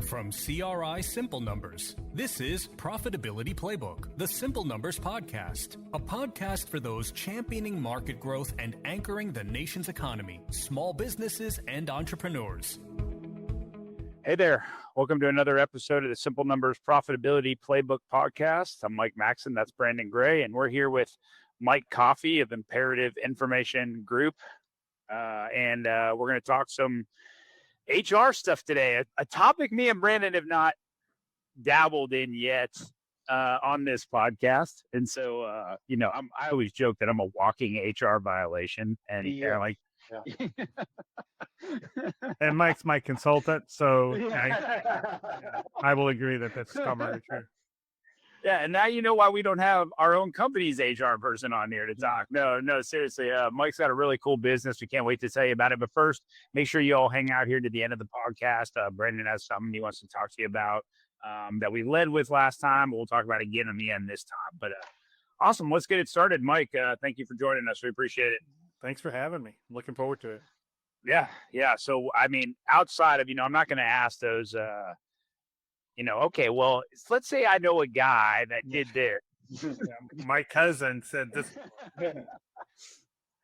From CRI Simple Numbers, this is Profitability Playbook, the Simple Numbers Podcast, a podcast for those championing market growth and anchoring the nation's economy, small businesses, and entrepreneurs. Hey there. Welcome to another episode of the Simple Numbers Profitability Playbook Podcast. I'm Mike Maxson. That's Brandon Gray. And we're here with Mike Coffey of Imperative Information Group. And we're going to talk some HR stuff today, a topic me and Brandon have not dabbled in yet on this podcast. And so, I always joke that I'm a walking HR violation. And And Mike's my consultant, so I will agree that that's commonly true. Yeah, and now you know why we don't have our own company's HR person on here to talk. No, seriously. Mike's got a really cool business. We can't wait to tell you about it. But first, make sure you all hang out here to the end of the podcast. Brandon has something he wants to talk to you about that we led with last time. We'll talk about it again in the end this time. But awesome. Let's get it started. Mike, thank you for joining us. We appreciate it. Thanks for having me. Looking forward to it. Yeah. So, I mean, outside of, I'm not going to ask those okay, well, let's say I know a guy that did this. My cousin said this.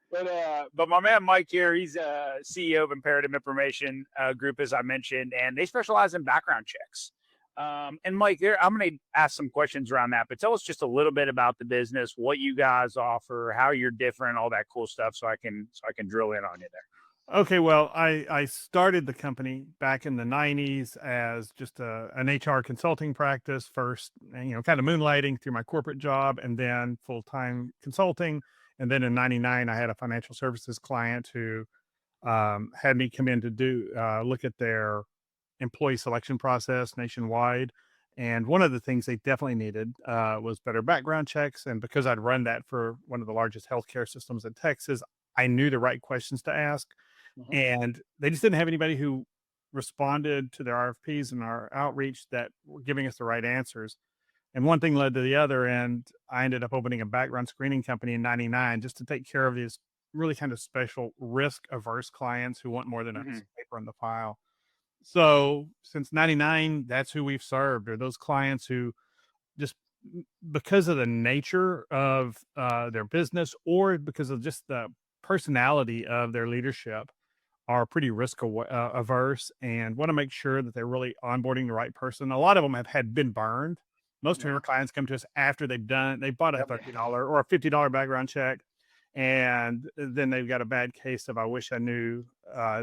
But my man Mike here, he's CEO of Imperative Information Group, as I mentioned, and they specialize in background checks. And Mike, I'm going to ask some questions around that, but tell us just a little bit about the business, what you guys offer, how you're different, all that cool stuff, so I can drill in on you there. Okay, well, I started the company back in the 90s as just an HR consulting practice first, kind of moonlighting through my corporate job and then full-time consulting. And then in 99, I had a financial services client who had me come in to look at their employee selection process nationwide. And one of the things they definitely needed was better background checks. And because I'd run that for one of the largest healthcare systems in Texas, I knew the right questions to ask. And they just didn't have anybody who responded to their RFPs and our outreach that were giving us the right answers. And one thing led to the other, and I ended up opening a background screening company in 99 just to take care of these really kind of special risk-averse clients who want more than a piece of paper in the file. So since 99, that's who we've served, are those clients who just because of the nature of their business or because of just the personality of their leadership are pretty risk averse and want to make sure that they're really onboarding the right person. A lot of them have been burned. Most of our clients come to us after they bought a $30 or a $50 background check. And then they've got a bad case of, I wish I knew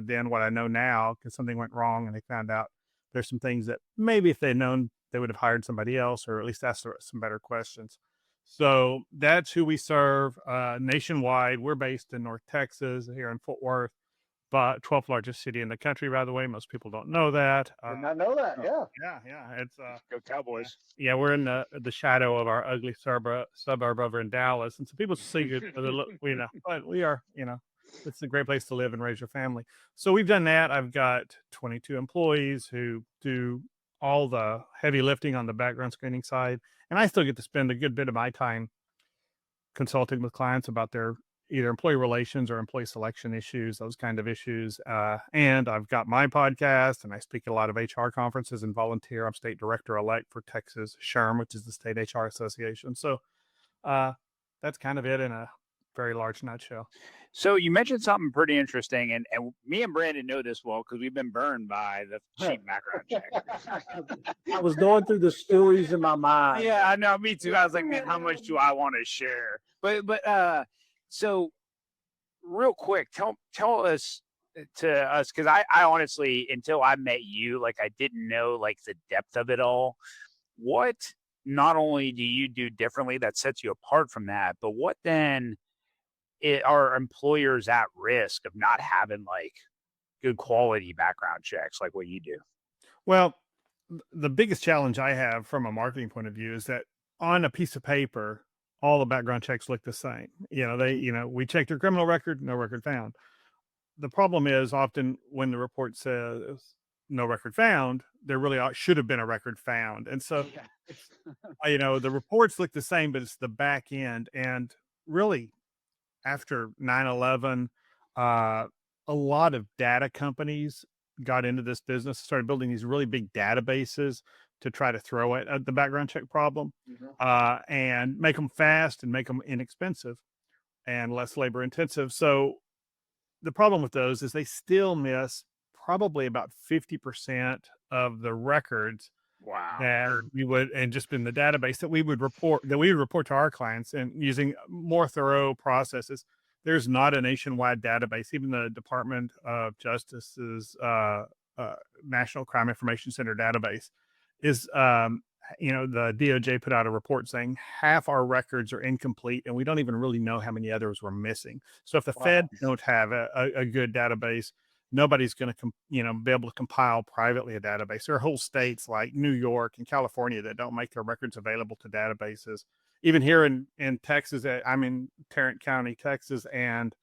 then what I know now, because something went wrong and they found out there's some things that maybe if they'd known, they would have hired somebody else or at least asked some better questions. So that's who we serve nationwide. We're based in North Texas here in Fort Worth, but 12th largest city in the country, by the way. Most people don't know that. Did not know that. Yeah. It's go Cowboys. Yeah, we're in the shadow of our ugly suburb over in Dallas, and so people see it, but we are, it's a great place to live and raise your family. So we've done that. I've got 22 employees who do all the heavy lifting on the background screening side. And I still get to spend a good bit of my time consulting with clients about their either employee relations or employee selection issues, those kind of issues. And I've got my podcast and I speak at a lot of HR conferences and volunteer. I'm state director-elect for Texas SHRM, which is the state HR association. So that's kind of it in a very large nutshell. So you mentioned something pretty interesting, and me and Brandon know this well because we've been burned by the cheap background check. I was going through the stories in my mind. Yeah, I know, me too. I was like, man, how much do I want to share? But so real quick, tell us because I honestly, until I met you, I didn't know the depth of it all. What not only do you do differently that sets you apart from that, but what then are employers at risk of not having good quality background checks like what you do? Well, the biggest challenge I have from a marketing point of view is that on a piece of paper, all the background checks look the same. We checked your criminal record, no record found. The problem is often when the report says no record found, there really should have been a record found. And so, the reports look the same, but it's the back end. And really, after 9/11, a lot of data companies got into this business, started building these really big databases to try to throw at the background check problem, and make them fast and make them inexpensive and less labor intensive. So the problem with those is they still miss probably about 50% of the records Wow. that we would, and just in the database that we would report to our clients, and using more thorough processes. There's not a nationwide database. Even the Department of Justice's National Crime Information Center database is, the DOJ put out a report saying half our records are incomplete, and we don't even really know how many others we're missing. So if the Fed don't have a good database, nobody's going to, be able to compile privately a database. There are whole states like New York and California that don't make their records available to databases. Even here in Texas, I'm in Tarrant County, Texas, and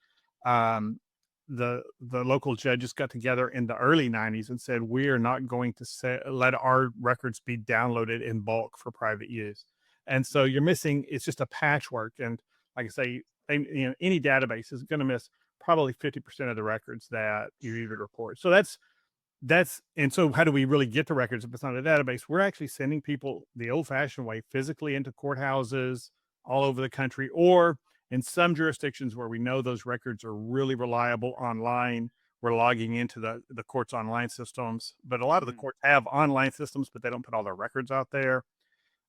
the local judges got together in the early 90s and said, we are not going to let our records be downloaded in bulk for private use. And so you're missing, it's just a patchwork. And like I say, any database is going to miss probably 50% of the records that you even report. So and so how do we really get the records if it's not a database? We're actually sending people the old fashioned way, physically into courthouses all over the country, or in some jurisdictions where we know those records are really reliable online, we're logging into the court's online systems. But a lot of the courts have online systems, but they don't put all their records out there.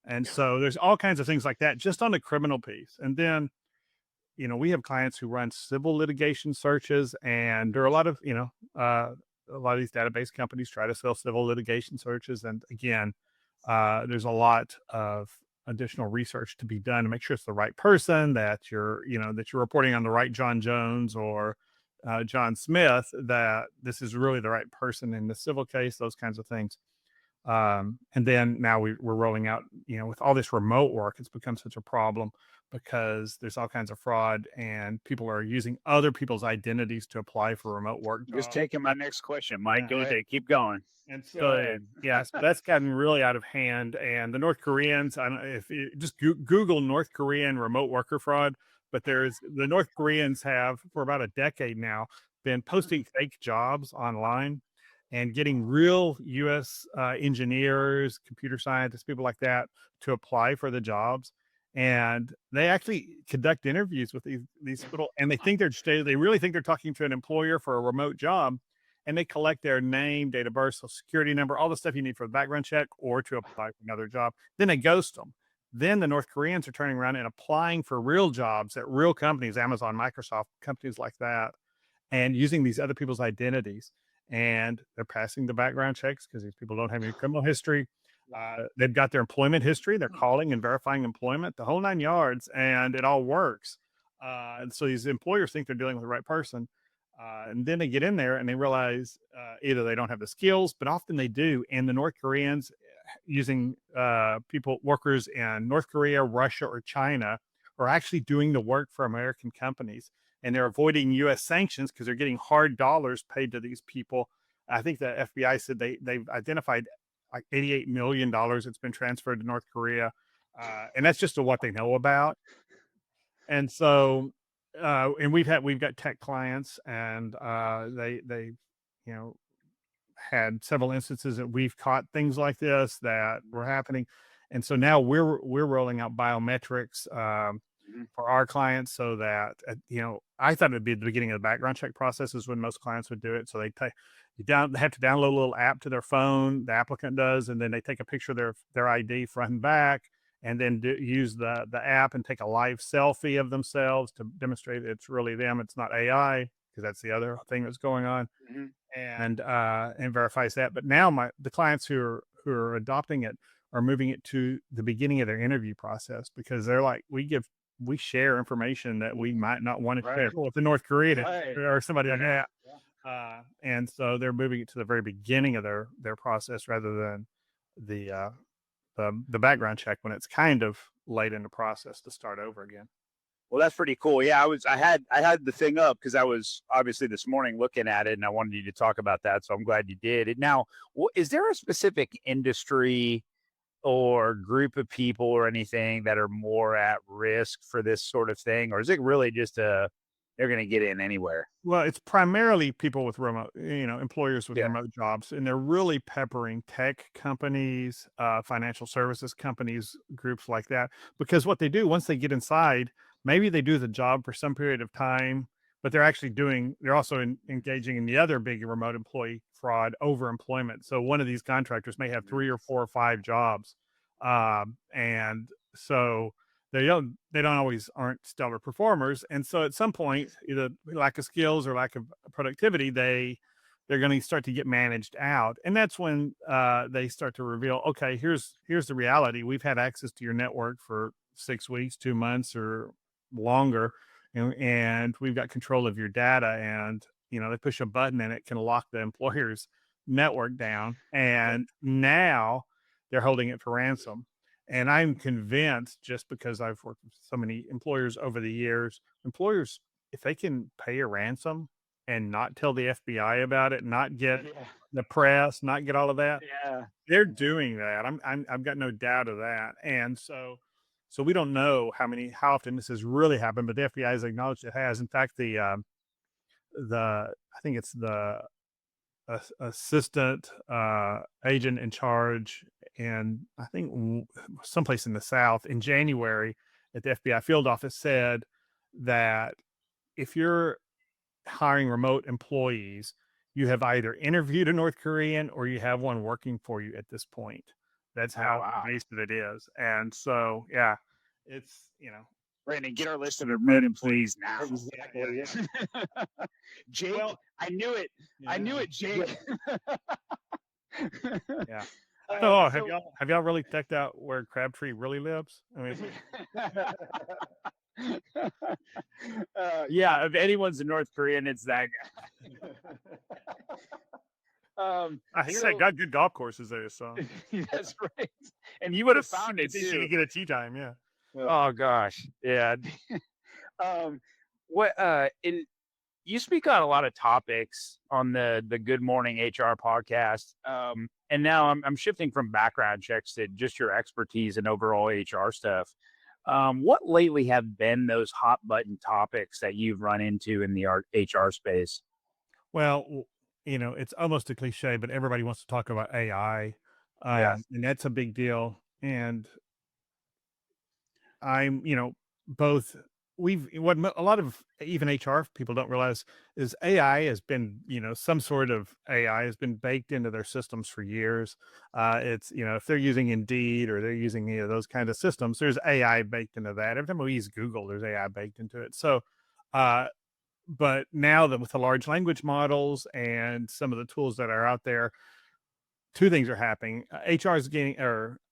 And so there's all kinds of things like that just on the criminal piece. And then, we have clients who run civil litigation searches, and there are a lot of these database companies try to sell civil litigation searches. And again, there's a lot of additional research to be done to make sure it's the right person, that you're reporting on the right John Jones or John Smith, that this is really the right person in the civil case, those kinds of things. And then now we're rolling out, with all this remote work, it's become such a problem because there's all kinds of fraud, and people are using other people's identities to apply for remote work jobs. Just taking my next question, Mike. Go ahead. Keep going. And so, so that's gotten really out of hand. And the North Koreans, I don't know if you just Google North Korean remote worker fraud, but the North Koreans have for about a decade now been posting fake jobs online and getting real U.S. Engineers, computer scientists, people like that to apply for the jobs. And they actually conduct interviews with these people, and they really think they're talking to an employer for a remote job. And they collect their name, date of birth, social security number, all the stuff you need for the background check or to apply for another job. Then they ghost them. Then the North Koreans are turning around and applying for real jobs at real companies, Amazon, Microsoft, companies like that, and using these other people's identities. And they're passing the background checks because these people don't have any criminal history. They've got their employment history. They're calling and verifying employment, the whole 9 yards, and it all works. And so these employers think they're dealing with the right person. And then they get in there and they realize either they don't have the skills, but often they do. And the North Koreans, using workers in North Korea, Russia, or China, are actually doing the work for American companies. And they're avoiding U.S. sanctions because they're getting hard dollars paid to these people. I think the FBI said they've identified like $88 million that's been transferred to North Korea. And that's just what they know about. And so, and we've got tech clients, and they had several instances that we've caught things like this that were happening. And so now we're rolling out biometrics for our clients, so that I thought it'd be the beginning of the background check process is when most clients would do it. So they have to download a little app to their phone, the applicant does, and then they take a picture of their ID front and back, and then use the app and take a live selfie of themselves to demonstrate it's really them. It's not AI, because that's the other thing that's going on, and verifies that. But now the clients who are adopting it are moving it to the beginning of their interview process, because they're like, we share information that we might not want to share with the North Korean or somebody like that. And so they're moving it to the very beginning of their process rather than the background check when it's kind of late in the process to start over again. Well, that's pretty cool. Yeah, I had the thing up because I was obviously this morning looking at it, and I wanted you to talk about that. So I'm glad you did it. Now, is there a specific industry or group of people or anything that are more at risk for this sort of thing, or is it really just they're going to get in anywhere. Well, it's primarily people with remote, employers with Yeah. remote jobs, and they're really peppering tech companies, financial services companies, groups like that, because what they do once they get inside, maybe they do the job for some period of time, but they're also engaging in the other big remote employee fraud, overemployment. So one of these contractors may have 3 or 4 or 5 jobs, and so they don't always aren't stellar performers, and so at some point, either lack of skills or lack of productivity, they're going to start to get managed out, and that's when they start to reveal, okay, here's the reality. We've had access to your network for 6 weeks, 2 months, or longer, and we've got control of your data, and they push a button and it can lock the employer's network down, and now they're holding it for ransom. And I'm convinced, just because I've worked with so many employers over the years, employers, if they can pay a ransom and not tell the FBI about it, not get the press, not get all of that, they're doing that. I've got no doubt of that. And so we don't know how often this has really happened, but the FBI has acknowledged it has. In fact, I think it's the assistant agent in charge, and I think someplace in the South, in January at the FBI field office, said that if you're hiring remote employees, you have either interviewed a North Korean or you have one working for you at this point. That's how basic it is. And so, yeah, it's, Brandon, get our list of remote employees now. Exactly. Jake, Well, I knew it. I knew it, Jake. Yeah. So, have y'all really checked out where Crabtree really lives? I mean, yeah, if anyone's a North Korean, it's that guy. I hear they got good golf courses there, so That's right. And you would have found it you too. could get a tea time, yeah. Oh gosh, yeah. You speak on a lot of topics on the Good Morning HR podcast, and now I'm shifting from background checks to just your expertise in overall HR stuff. What lately have been those hot button topics that you've run into in the HR space? Well, it's almost a cliche, but everybody wants to talk about AI, Yes. and that's a big deal. And I'm, both. What a lot of even HR people don't realize is AI has been, some sort of AI has been baked into their systems for years. It's, if they're using Indeed or they're using those kind of systems, there's AI baked into that. Every time we use Google, there's AI baked into it. So, but now that with the large language models and some of the tools that are out there, two things are happening. AI is getting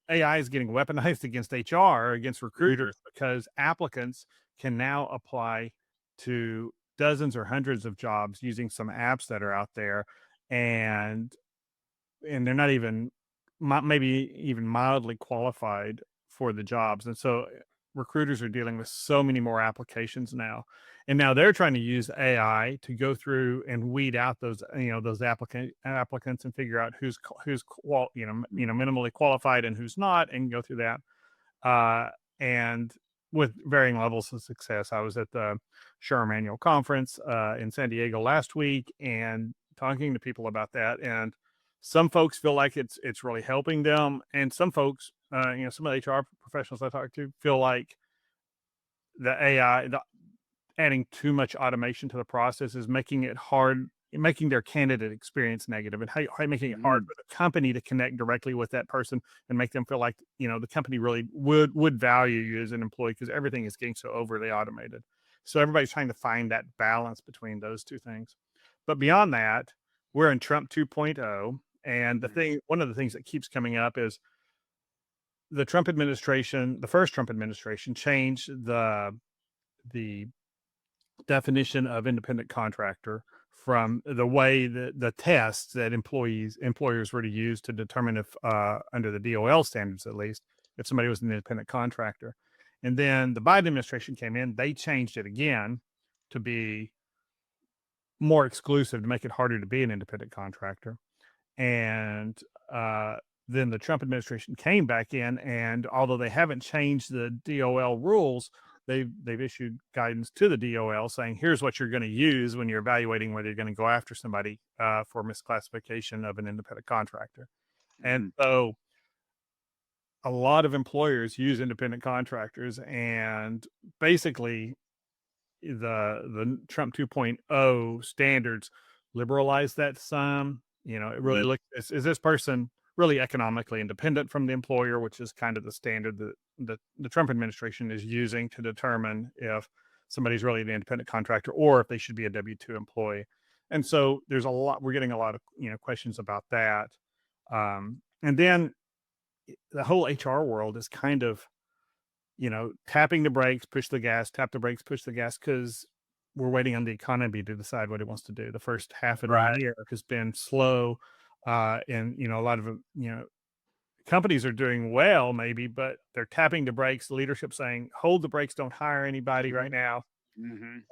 weaponized against HR, against recruiters, because applicants can now apply to dozens or hundreds of jobs using some apps that are out there, and they're not even maybe even mildly qualified for the jobs. And so recruiters are dealing with so many more applications now, and now they're trying to use AI to go through and weed out those applicants and figure out who's minimally qualified and who's not, and go through that, and with varying levels of success. I was at the Sherm Annual Conference in San Diego last week and talking to people about that, and some folks feel like it's really helping them, and some folks, some of the HR professionals I talk to feel like the AI, adding too much automation to the process is making it hard, making their candidate experience negative, and making it hard for the company to connect directly with that person and make them feel like, the company really would value you as an employee, because everything is getting so overly automated. So everybody's trying to find that balance between those two things. But beyond that, we're in Trump 2.0. And one of the things that keeps coming up is the first Trump administration changed the definition of independent contractor from the way that the tests that employers were to use to determine if, under the DOL standards at least, if somebody was an independent contractor. And then the Biden administration came in, they changed it again to be more exclusive, to make it harder to be an independent contractor. And then the Trump administration came back in, and although they haven't changed the DOL rules, they've issued guidance to the DOL saying, here's what you're going to use when you're evaluating whether you're going to go after somebody for misclassification of an independent contractor. And so a lot of employers use independent contractors, and basically the Trump 2.0 standards liberalize that some. It really looks, is this person really economically independent from the employer, which is kind of the standard that the Trump administration is using to determine if somebody's really an independent contractor or if they should be a W-2 employee. And so we're getting a lot of questions about that. And then the whole HR world is kind of, tapping the brakes, push the gas, tap the brakes, push the gas, because we're waiting on the economy to decide what it wants to do. The first half of the year has been slow. And, a lot of, companies are doing well, maybe, but they're tapping the brakes. Leadership saying, hold the brakes, don't hire anybody right now.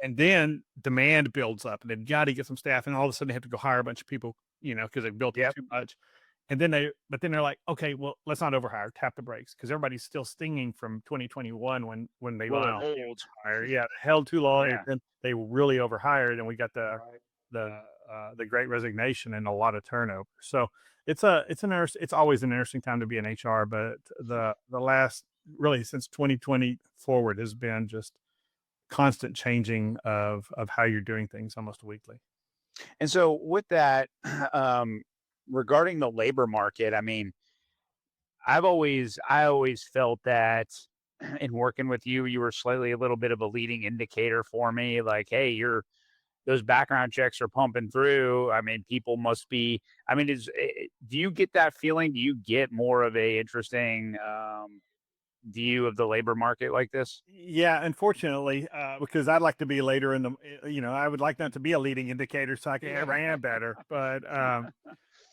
And then demand builds up, and they've got to get some staff, and all of a sudden they have to go hire a bunch of people, because they've built it too much. And then they're like, okay, well, let's not overhire, tap the brakes, because everybody's still stinging from 2021 when they held too long, and then they really overhired, and we got the Great Resignation and a lot of turnover. So it's always an interesting time to be in HR, but the last, really since 2020 forward, has been just constant changing of how you're doing things almost weekly. And so with that, regarding the labor market, I mean, I always felt that in working with you, you were slightly a little bit of a leading indicator for me. Like, hey, those background checks are pumping through. I mean, people must be, do you get that feeling? Do you get more of a interesting view of the labor market like this? Yeah, unfortunately, because I'd like to be later in the, I would like that to be a leading indicator so I can ran better. But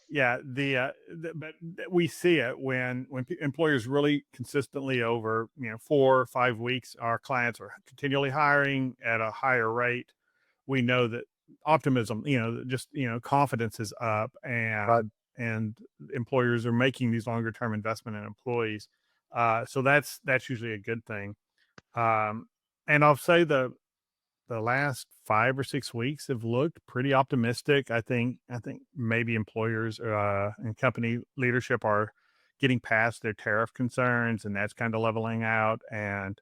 yeah, but we see it when employers really consistently over 4 or 5 weeks, our clients are continually hiring at a higher rate. We know that optimism, confidence is up, and employers are making these longer term investment in employees. So that's usually a good thing. And I'll say the last 5 or 6 weeks have looked pretty optimistic. I think maybe employers and company leadership are getting past their tariff concerns, and that's kind of leveling out. And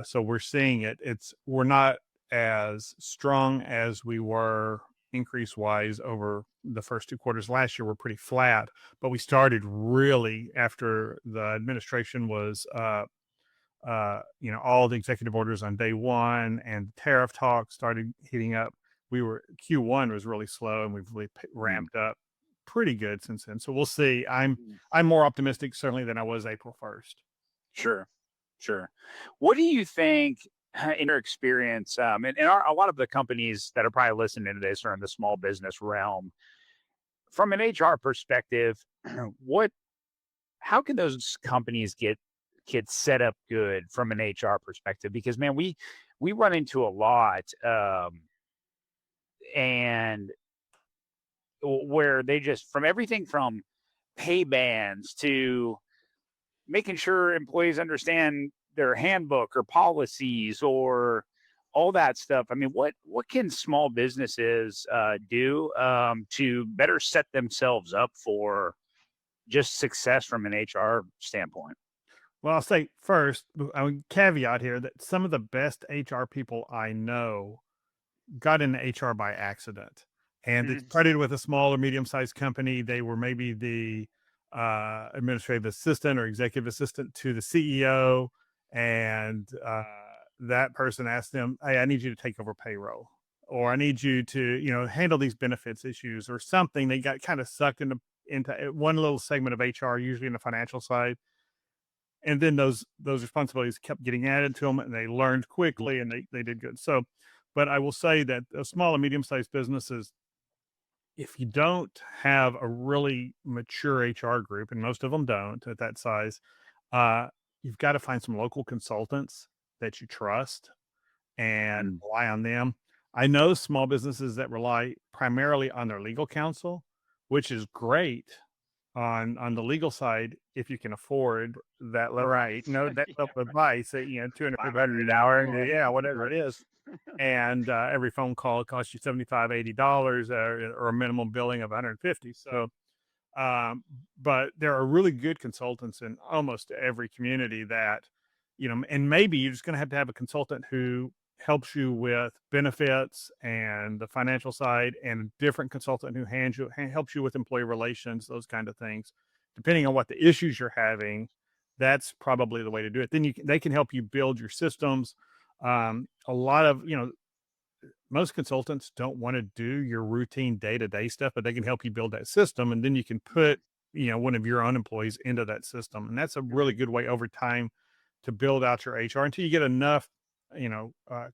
so we're seeing it. We're not as strong as we were increase wise over the first 2 quarters. Last year we're pretty flat, but we started really after the administration was all the executive orders on day one and tariff talk started heating up. Q1 was really slow, and we've really ramped up pretty good since then. So we'll see. I'm more optimistic certainly than I was April 1st. Sure. What do you think, in your experience, and a lot of the companies that are probably listening to this are in the small business realm, from an HR perspective, how can those companies get set up good from an HR perspective? Because man, we run into a lot, and where they just, from everything from pay bans to making sure employees understand their handbook or policies or all that stuff. I mean, what can small businesses do to better set themselves up for just success from an HR standpoint? Well, I'll say first, I would caveat here that some of the best HR people I know got into HR by accident, and it started with a small or medium-sized company. They were maybe the administrative assistant or executive assistant to the CEO, and that person asked them, hey, I need you to take over payroll, or I need you to handle these benefits issues or something. They got kind of sucked into one little segment of HR, usually in the financial side. And then those responsibilities kept getting added to them, and they learned quickly, and they did good. So, but I will say that small and medium-sized businesses, if you don't have a really mature HR group, and most of them don't at that size, you've got to find some local consultants that you trust and rely on them. I know small businesses that rely primarily on their legal counsel, which is great. on the legal side, if you can afford that level, right? That level of advice, 200, $500 an hour. yeah, whatever it is. And every phone call costs you $75, $80, or a minimum billing of $150. So, but there are really good consultants in almost every community that, and maybe you're just going to have a consultant who helps you with benefits and the financial side, and a different consultant who helps you with employee relations, those kind of things. Depending on what the issues you're having, that's probably the way to do it. Then they can help you build your systems. A lot of, most consultants don't want to do your routine day-to-day stuff, but they can help you build that system, and then you can put, one of your own employees into that system. And that's a really good way over time to build out your HR until you get enough,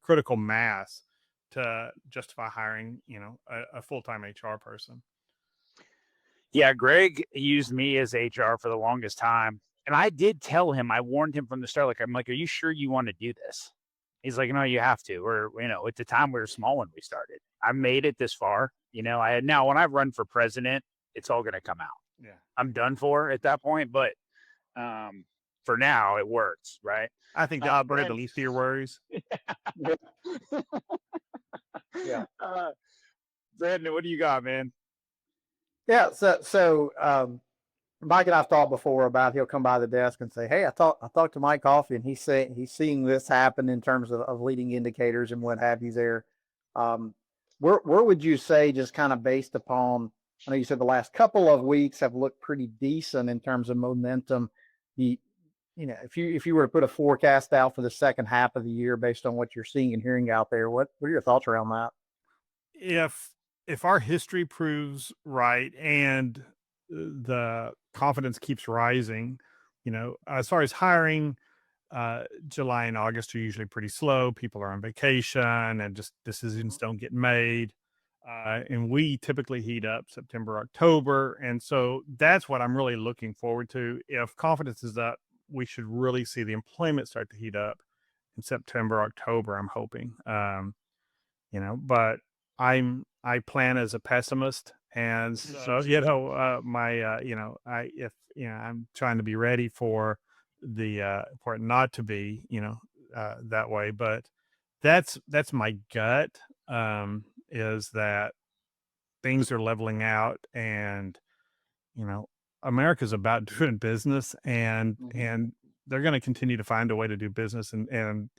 critical mass to justify hiring, a full-time HR person. Yeah, Greg used me as HR for the longest time. And I did tell him, I warned him from the start, I'm like, are you sure you want to do this? He's like, no, you have to. Or, at the time we were small when we started. I made it this far. Now when I run for president, it's all going to come out. Yeah. I'm done for at that point. But for now, it works, right? I think that'll bring the least of your worries. Yeah. Brandon, what do you got, man? Yeah. So Mike and I've talked before about he'll come by the desk and say, "Hey, I talked to Mike Coffey, and he's seeing this happen in terms of leading indicators and what have you there." Where would you say, just kind of based upon, I know you said the last couple of weeks have looked pretty decent in terms of momentum. If you were to put a forecast out for the second half of the year based on what you're seeing and hearing out there, what are your thoughts around that? If our history proves right and the confidence keeps rising, as far as hiring, July and August are usually pretty slow. People are on vacation and just decisions don't get made. And we typically heat up September, October. And so that's what I'm really looking forward to. If confidence is up, we should really see the employment start to heat up in September, October, I'm hoping. But I plan as a pessimist. And so, I'm trying to be ready for for it not to be, that way. But that's my gut, is that things are leveling out, and, America's about doing business, and they're going to continue to find a way to do business and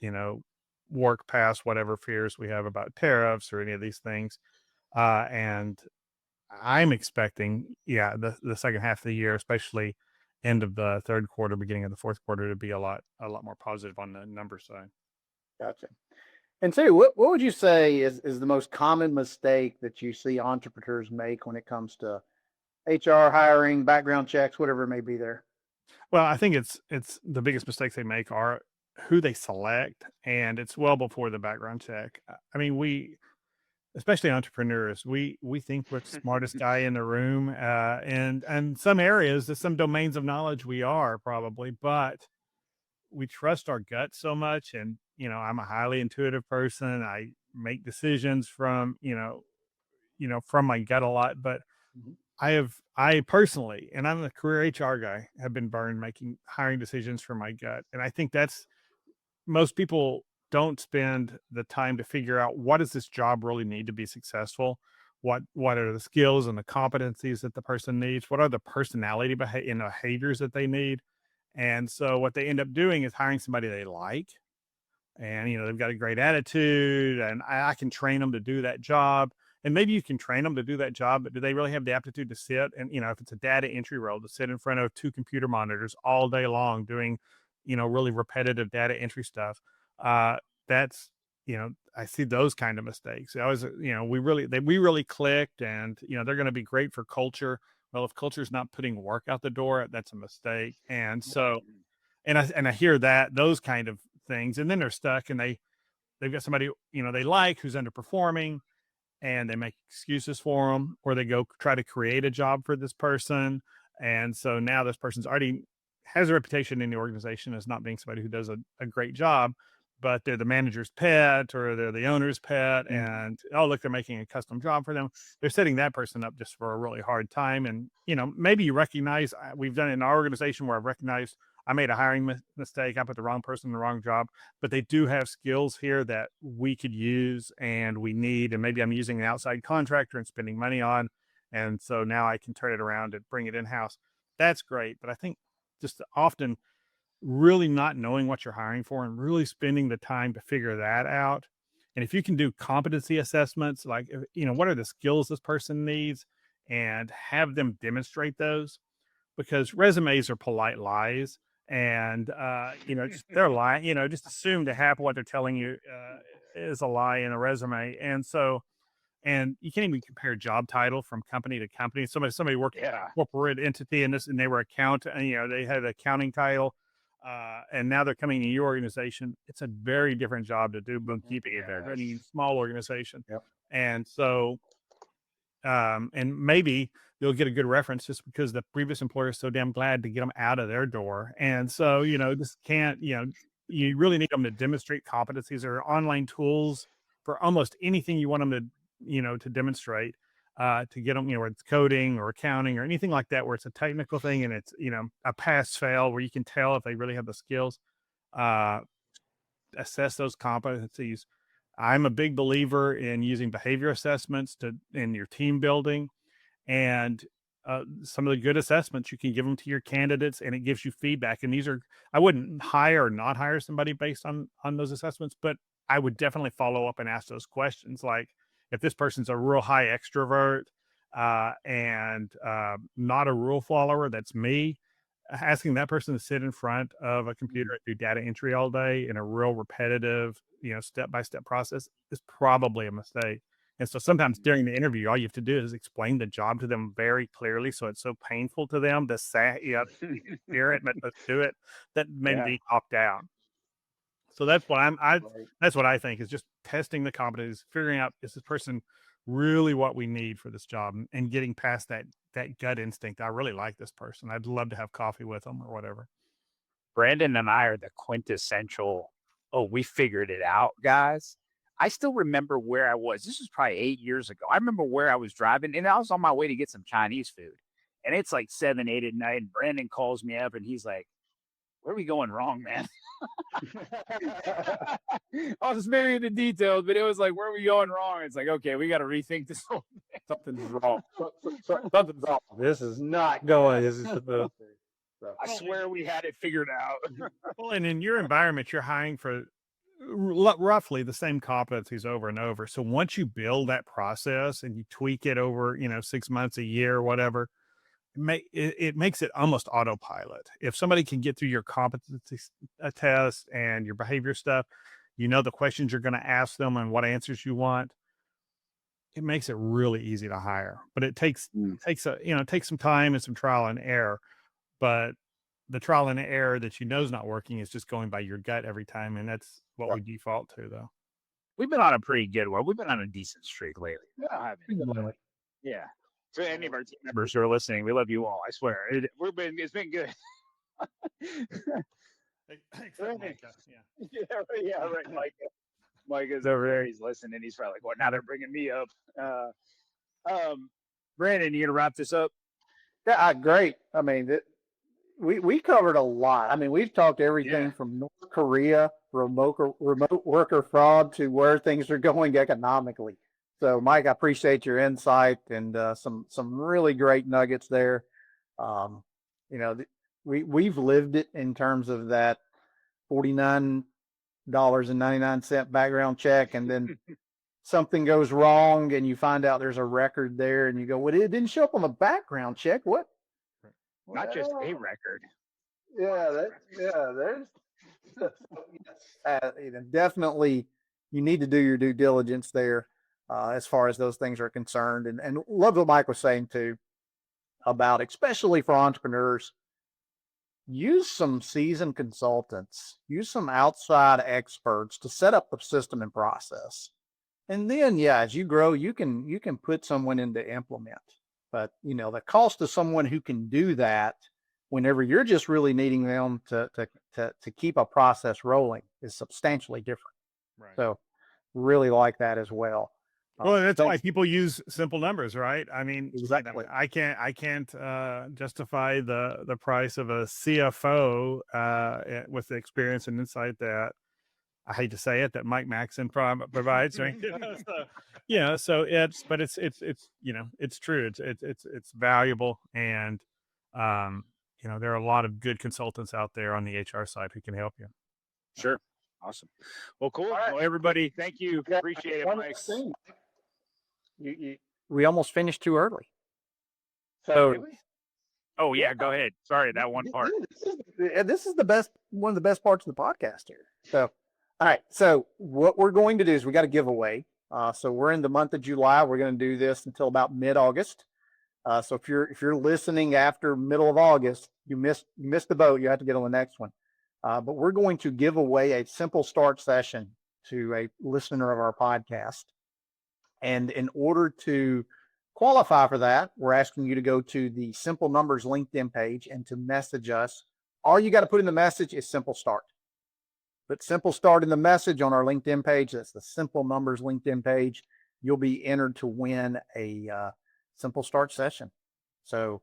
work past whatever fears we have about tariffs or any of these things. And I'm expecting, the second half of the year, especially end of the third quarter, beginning of the fourth quarter, to be a lot more positive on the number side. Gotcha. And two, what would you say is the most common mistake that you see entrepreneurs make when it comes to HR, hiring, background checks, whatever it may be there? Well, I think it's the biggest mistakes they make are who they select, and it's well before the background check. I mean, especially entrepreneurs, we think we're the smartest guy in the room, and some areas, there's some domains of knowledge we are probably, but we trust our gut so much. And, I'm a highly intuitive person. I make decisions from my gut a lot, but I personally, and I'm a career HR guy, have been burned making hiring decisions from my gut. And I think that's, most people don't spend the time to figure out, what does this job really need to be successful? What are the skills and the competencies that the person needs? What are the personality and behaviors that they need? And so what they end up doing is hiring somebody they like, and, they've got a great attitude, and I can train them to do that job. And maybe you can train them to do that job, but do they really have the aptitude to sit and, if it's a data entry role, to sit in front of 2 computer monitors all day long doing, really repetitive data entry stuff? That's, I see those kind of mistakes. I was, we really clicked, and, they're going to be great for culture. Well, if culture is not putting work out the door, that's a mistake. And so, and I hear those kind of things, and then they're stuck, and they've got somebody, they like, who's underperforming, and they make excuses for them, or they go try to create a job for this person. And so now this person's already has a reputation in the organization as not being somebody who does a great job. but they're the manager's pet or they're the owner's pet, and oh, look, they're making a custom job for them. They're setting that person up just for a really hard time. And maybe you recognize, we've done it in our organization where I've recognized I made a hiring mistake. I put the wrong person in the wrong job, but they do have skills here that we could use and we need. And maybe I'm using an outside contractor and spending money on. And so now I can turn it around and bring it in-house. That's great. But I think just often really not knowing what you're hiring for and really spending the time to figure that out. And if you can do competency assessments, like, what are the skills this person needs, and have them demonstrate those, because resumes are polite lies. And, they're lying, just assume to half what they're telling you is a lie in a resume. And so, and you can't even compare job title from company to company. Somebody worked in a corporate entity and they were they had an accounting title. And now they're coming to your organization. It's a very different job to do bookkeeping if they're running a small organization. Yep. And so, and maybe you'll get a good reference just because the previous employer is so damn glad to get them out of their door. And so, this can't, you really need them to demonstrate competencies. There are online tools for almost anything you want them to demonstrate, to get them, where it's coding or accounting or anything like that, where it's a technical thing and it's, a pass fail where you can tell if they really have the skills, assess those competencies. I'm a big believer in using behavior assessments in your team building, and some of the good assessments you can give them to your candidates, and it gives you feedback. And I wouldn't hire or not hire somebody based on those assessments, but I would definitely follow up and ask those questions. Like, if this person's a real high extrovert and not a rule follower, that's me, asking that person to sit in front of a computer and do data entry all day in a real repetitive, step-by-step process is probably a mistake. And so sometimes during the interview, all you have to do is explain the job to them very clearly, so it's so painful to them to say, hear it, but let's do it, that maybe they opt out. So that's what that's what I think, is just testing the competencies, figuring out, is this person really what we need for this job, and getting past that gut instinct. I really like this person. I'd love to have coffee with them or whatever. Brandon and I are the quintessential, we figured it out guys. I still remember where I was. This was probably 8 years ago. I remember where I was driving, and I was on my way to get some Chinese food. And it's like 7, 8 at night, and Brandon calls me up and he's like, "Where are we going wrong, man?" I'll just spare you the details, but it was like, "Where are we going wrong?" It's like, okay, we got to rethink this whole thing. Something's wrong. Something's wrong. This is not going. This is supposed to. I swear we had it figured out. Well, and in your environment, you're hiring for roughly the same competencies over and over. So once you build that process and you tweak it over, 6 months, a year, whatever, it makes it almost autopilot. If somebody can get through your competency test and your behavior stuff, the questions you're going to ask them and what answers you want, it makes it really easy to hire. But it takes some time and some trial and error. But the trial and error that is not working is just going by your gut every time, and that's what we default to, though. We've been on a pretty good one. We've been on a decent streak lately. Yeah. For any of our team members who are listening, we love you all. I swear, it's been good. Except Micah, yeah, right. Micah's over there. He's listening. He's probably like, "What? Now they're bringing me up." Brandon, you gonna wrap this up? Yeah, great. I mean, we covered a lot. I mean, we've talked everything from North Korea, remote worker fraud, to where things are going economically. So, Mike, I appreciate your insight and some really great nuggets there. We've lived it in terms of that $49.99 background check, and then something goes wrong, and you find out there's a record there, and you go, "Well, it didn't show up on the background check. What?" Not just a record. Yeah, there's definitely you need to do your due diligence there as far as those things are concerned. And love what Mike was saying too about, especially for entrepreneurs, use some seasoned consultants, use some outside experts to set up the system and process. And then, as you grow, you can put someone in to implement. But, the cost of someone who can do that whenever you're just really needing them to keep a process rolling is substantially different. Right. So really like that as well. Well, that's why people use simple numbers, right? I mean, Exactly. I can't justify the price of a CFO with the experience and insight that, I hate to say it, that Mike Maxon provides, right? So it's true. It's valuable, and there are a lot of good consultants out there on the HR side who can help you. Sure. Awesome. Well, cool. All right. Well, everybody, thank you. Appreciate it, Mike. We almost finished too early. So, oh yeah, go ahead. Sorry, that one part. This is one of the best parts of the podcast here. So, all right. So what we're going to do is we got a giveaway. So we're in the month of July. We're going to do this until about mid-August. So if you're listening after middle of August, you missed the boat. You have to get on the next one. But we're going to give away a simple start session to a listener of our podcast. And in order to qualify for that, we're asking you to go to the Simple Numbers LinkedIn page and to message us. All you got to put in the message is Simple Start. Put Simple Start in the message on our LinkedIn page. That's the Simple Numbers LinkedIn page. You'll be entered to win a Simple Start session. So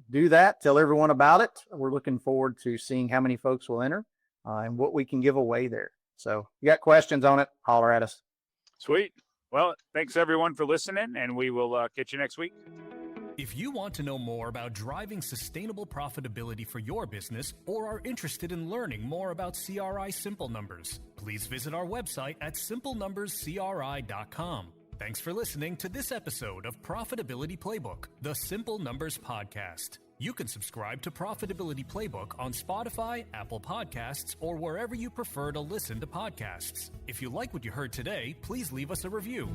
do that. Tell everyone about it. We're looking forward to seeing how many folks will enter and what we can give away there. So if you got questions on it, holler at us. Sweet. Well, thanks everyone for listening, and we will catch you next week. If you want to know more about driving sustainable profitability for your business or are interested in learning more about CRI Simple Numbers, please visit our website at simplenumberscri.com. Thanks for listening to this episode of Profitability Playbook, the Simple Numbers Podcast. You can subscribe to Profitability Playbook on Spotify, Apple Podcasts, or wherever you prefer to listen to podcasts. If you like what you heard today, please leave us a review.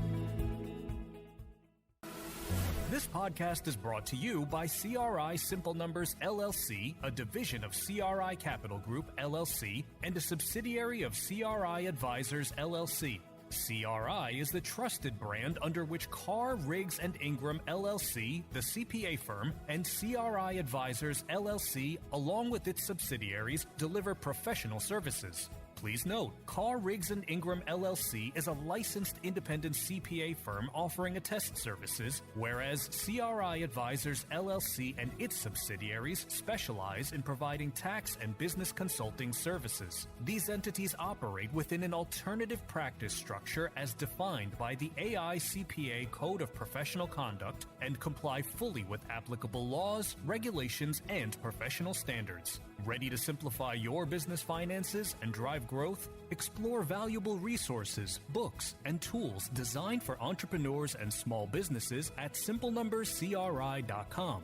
This podcast is brought to you by CRI Simple Numbers LLC, a division of CRI Capital Group LLC, and a subsidiary of CRI Advisors LLC. CRI is the trusted brand under which Carr, Riggs & Ingram LLC, the CPA firm, and CRI Advisors LLC, along with its subsidiaries, deliver professional services. Please note, Carr, Riggs & Ingram LLC is a licensed independent CPA firm offering attest services, whereas CRI Advisors LLC and its subsidiaries specialize in providing tax and business consulting services. These entities operate within an alternative practice structure as defined by the AICPA Code of Professional Conduct and comply fully with applicable laws, regulations, and professional standards. Ready to simplify your business finances and drive growth? Explore valuable resources, books, and tools designed for entrepreneurs and small businesses at simplenumberscri.com.